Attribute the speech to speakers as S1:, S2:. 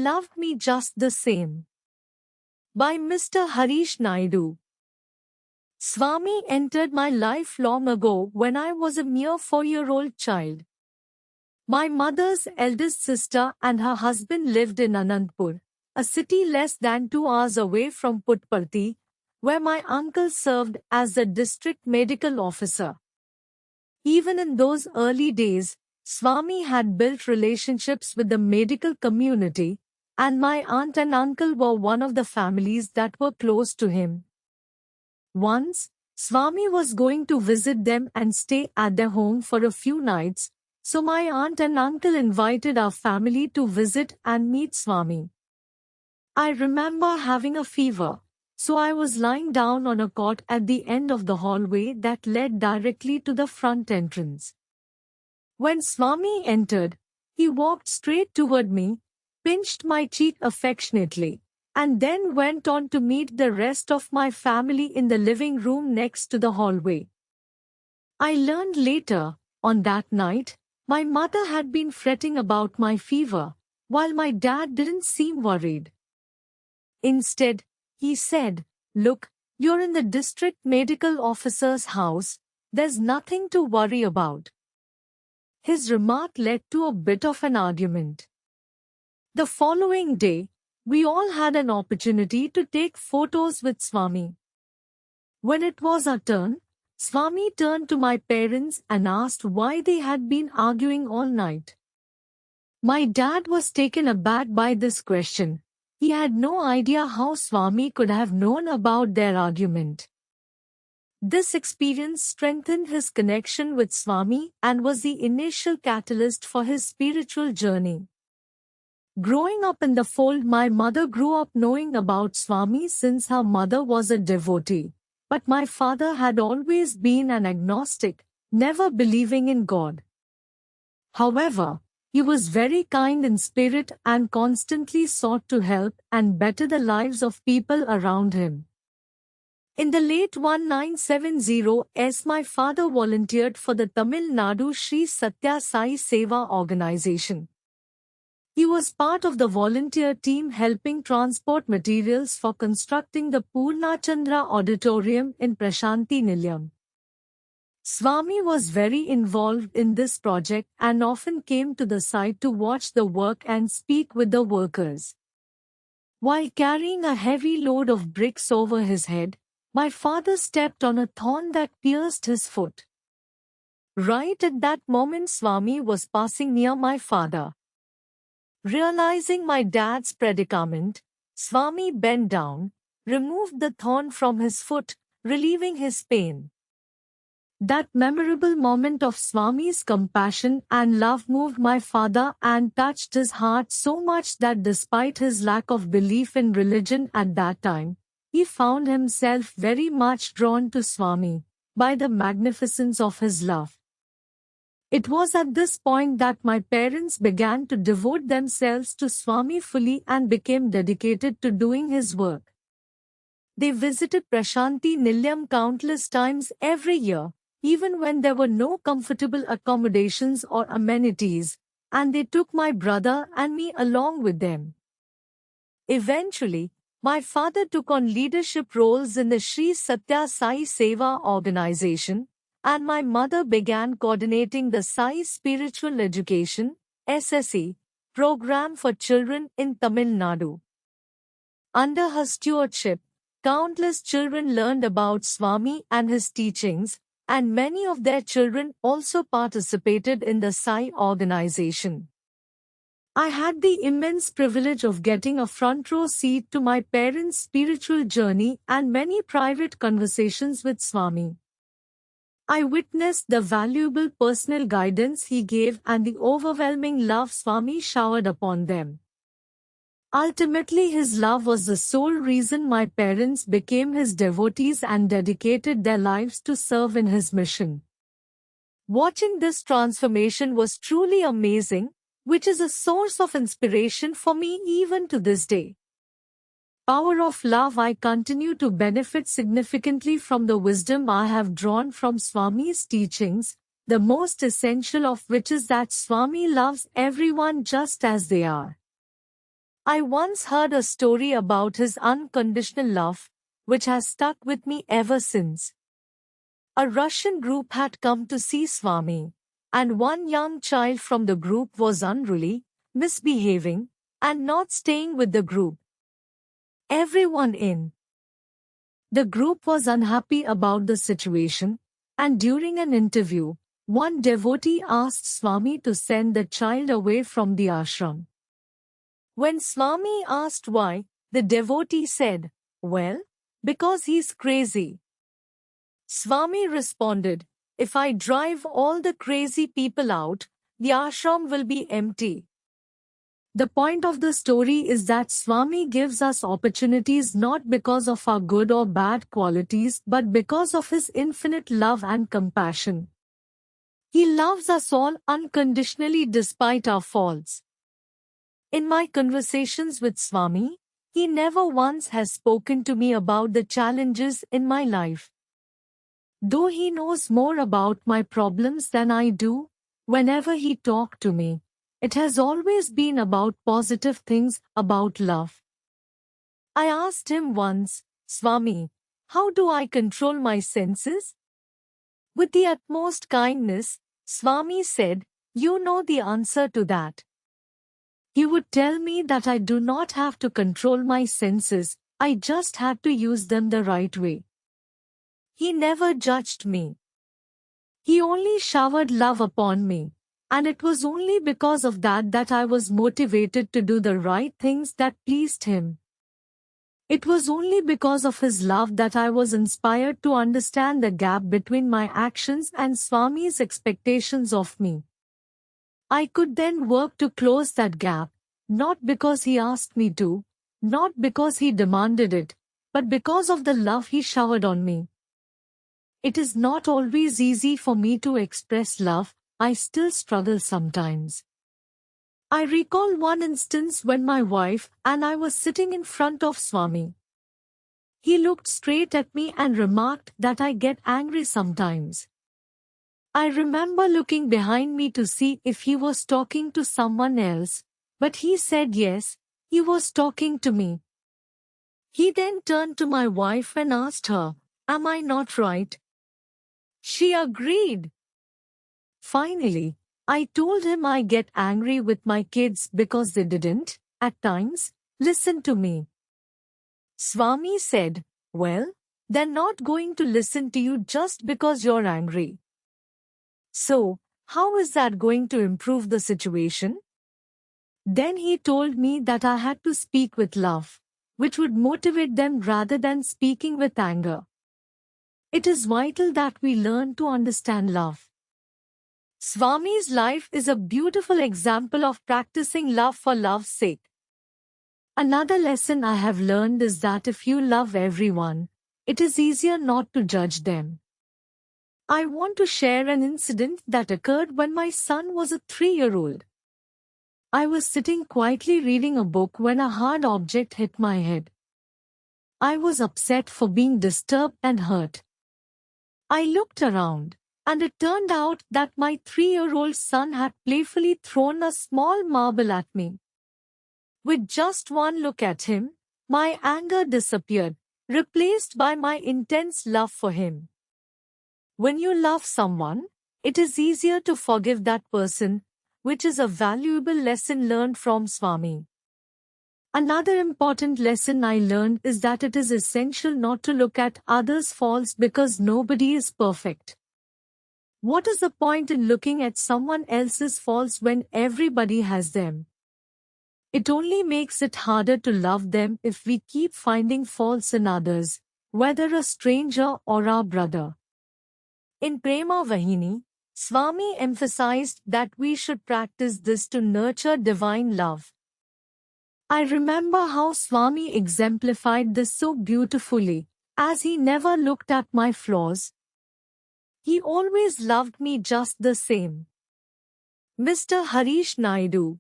S1: loved me just the same. By Mr. Harish Naidu. Swami entered my life long ago when I was a mere 4-year-old child. My mother's eldest sister and her husband lived in Anandpur, a city less than 2 hours away from Puttaparthi, where my uncle served as the district medical officer. Even in those early days, Swami had built relationships with the medical community, and my aunt and uncle were one of the families that were close to him. Once, Swami was going to visit them and stay at their home for a few nights, so my aunt and uncle invited our family to visit and meet Swami. I remember having a fever, so I was lying down on a cot at the end of the hallway that led directly to the front entrance. When Swami entered, he walked straight toward me, pinched my cheek affectionately, and then went on to meet the rest of my family in the living room next to the hallway. I learned later, on that night, my mother had been fretting about my fever, while my dad didn't seem worried. Instead, he said, "Look, you're in the district medical officer's house, there's nothing to worry about." His remark led to a bit of an argument. The following day, we all had an opportunity to take photos with Swami. When it was our turn, Swami turned to my parents and asked why they had been arguing all night. My dad was taken aback by this question. He had no idea how Swami could have known about their argument. This experience strengthened his connection with Swami and was the initial catalyst for his spiritual journey. Growing up in the fold, my mother grew up knowing about Swami since her mother was a devotee, but my father had always been an agnostic, never believing in God. However, he was very kind in spirit and constantly sought to help and better the lives of people around him. In the late 1970s, my father volunteered for the Tamil Nadu Sri Satya Sai Seva organization. He was part of the volunteer team helping transport materials for constructing the Purnachandra Auditorium in Prashanti Nilayam. Swami was very involved in this project and often came to the site to watch the work and speak with the workers. While carrying a heavy load of bricks over his head, my father stepped on a thorn that pierced his foot. Right at that moment, Swami was passing near my father. Realizing my dad's predicament, Swami bent down, removed the thorn from his foot, relieving his pain. That memorable moment of Swami's compassion and love moved my father and touched his heart so much that despite his lack of belief in religion at that time, he found himself very much drawn to Swami by the magnificence of his love. It was at this point that my parents began to devote themselves to Swami fully and became dedicated to doing his work. They visited Prashanti Nilayam countless times every year, even when there were no comfortable accommodations or amenities, and they took my brother and me along with them. Eventually, my father took on leadership roles in the Sri Satya Sai Seva organization, and my mother began coordinating the Sai Spiritual Education (SSE) program for children in Tamil Nadu. Under her stewardship, countless children learned about Swami and his teachings, and many of their children also participated in the Sai organization. I had the immense privilege of getting a front row seat to my parents' spiritual journey and many private conversations with Swami. I witnessed the valuable personal guidance he gave and the overwhelming love Swami showered upon them. Ultimately, his love was the sole reason my parents became his devotees and dedicated their lives to serve in his mission. Watching this transformation was truly amazing, which is a source of inspiration for me even to this day. Power of love. I continue to benefit significantly from the wisdom I have drawn from Swami's teachings, the most essential of which is that Swami loves everyone just as they are. I once heard a story about his unconditional love, which has stuck with me ever since. A Russian group had come to see Swami, and one young child from the group was unruly, misbehaving, and not staying with the group. Everyone in the group was unhappy about the situation, and during an interview, one devotee asked Swami to send the child away from the ashram. When Swami asked why, the devotee said, "Well, because he's crazy." Swami responded, "If I drive all the crazy people out, the ashram will be empty." The point of the story is that Swami gives us opportunities not because of our good or bad qualities but because of his infinite love and compassion. He loves us all unconditionally despite our faults. In my conversations with Swami, he never once has spoken to me about the challenges in my life. Though he knows more about my problems than I do, whenever he talked to me, it has always been about positive things, about love. I asked him once, "Swami, how do I control my senses?" With the utmost kindness, Swami said, "You know the answer to that." He would tell me that I do not have to control my senses, I just had to use them the right way. He never judged me. He only showered love upon me. And it was only because of that I was motivated to do the right things that pleased him. It was only because of his love that I was inspired to understand the gap between my actions and Swami's expectations of me. I could then work to close that gap, not because he asked me to, not because he demanded it, but because of the love he showered on me. It is not always easy for me to express love. I still struggle sometimes. I recall one instance when my wife and I were sitting in front of Swami. He looked straight at me and remarked that I get angry sometimes. I remember looking behind me to see if he was talking to someone else, but he said yes, he was talking to me. He then turned to my wife and asked her, "Am I not right?" She agreed. Finally, I told him I get angry with my kids because they didn't, at times, listen to me. Swami said, "Well, they're not going to listen to you just because you're angry. So, how is that going to improve the situation?" Then he told me that I had to speak with love, which would motivate them rather than speaking with anger. It is vital that we learn to understand love. Swami's life is a beautiful example of practicing love for love's sake. Another lesson I have learned is that if you love everyone, it is easier not to judge them. I want to share an incident that occurred when my son was a 3-year-old. I was sitting quietly reading a book when a hard object hit my head. I was upset for being disturbed and hurt. I looked around, and it turned out that my 3-year-old son had playfully thrown a small marble at me. With just one look at him, my anger disappeared, replaced by my intense love for him. When you love someone, it is easier to forgive that person, which is a valuable lesson learned from Swami. Another important lesson I learned is that it is essential not to look at others' faults because nobody is perfect. What is the point in looking at someone else's faults when everybody has them? It only makes it harder to love them if we keep finding faults in others, whether a stranger or our brother. In Prema Vahini, Swami emphasized that we should practice this to nurture divine love. I remember how Swami exemplified this so beautifully, as he never looked at my flaws. He always loved me just the same. Mr. Harish Naidu,